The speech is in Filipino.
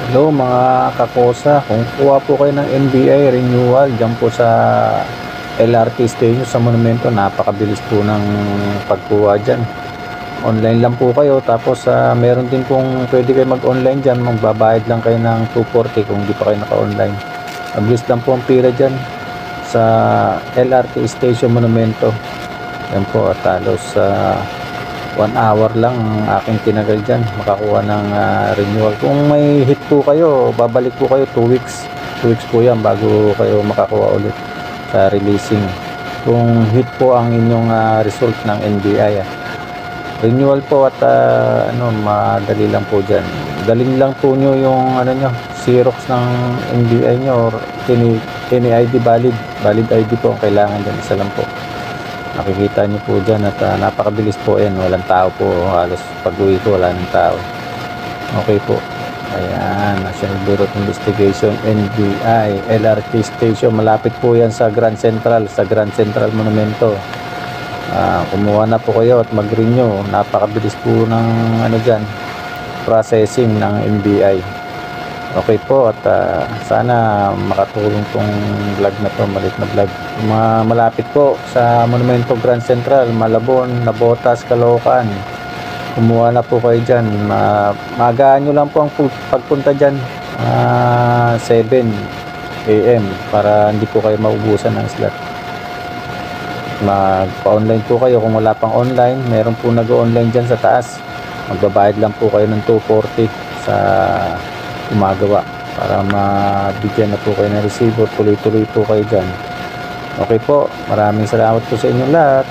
Hello mga kakosa, kung kuha po kayo ng NBI renewal dyan po sa LRT station sa Monumento, napakabilis po ng pagkuha dyan. Online lang po kayo, tapos meron din pong pwede kayo mag-online dyan, magbabayad lang kayo ng 240 kung hindi pa kayo naka-online. Mabilis lang po ang pila dyan sa LRT station Monumento. Yan po, at halos 1 hour lang ang aking tinagal dyan makakuha ng renewal. Kung may hit po kayo, babalik po kayo 2 weeks 2 weeks po yan bago kayo makakuha ulit sa releasing, kung hit po ang inyong result ng NBI renewal po. At madali lang po dyan, galing lang po nyo yung nyo, Xerox ng NBI nyo or any ID, valid ID po ang kailangan dyan, isa lang po. Nakikita niyo po dyan at napakabilis po yan, walang tao po, halos pag uwi ko wala ng tao. Okay po, ayan, National Bureau of Investigation, NBI, LRT station, malapit po yan sa Grand Central, Monumento. Kumuha na po kayo at mag-renew, napakabilis po ng dyan, processing ng NBI. Okay po, at sana makatulong tong vlog na to, maliit na vlog. Malapit po sa Monumento Grand Central, Malabon, Nabotas, Caloocan, kumuha na po kayo dyan. Magaan nyo lang po ang pagpunta dyan, 7 AM para hindi po kayo maubusan ng slot. Magpa-online po kayo kung wala pang online, meron po nag-online dyan sa taas, magbabayad lang po kayo ng 240 sa gumagawa para mabigyan na po kayo ng resibo. Tuloy-tuloy po kayo dyan. Okay po, maraming salamat po sa inyong lahat.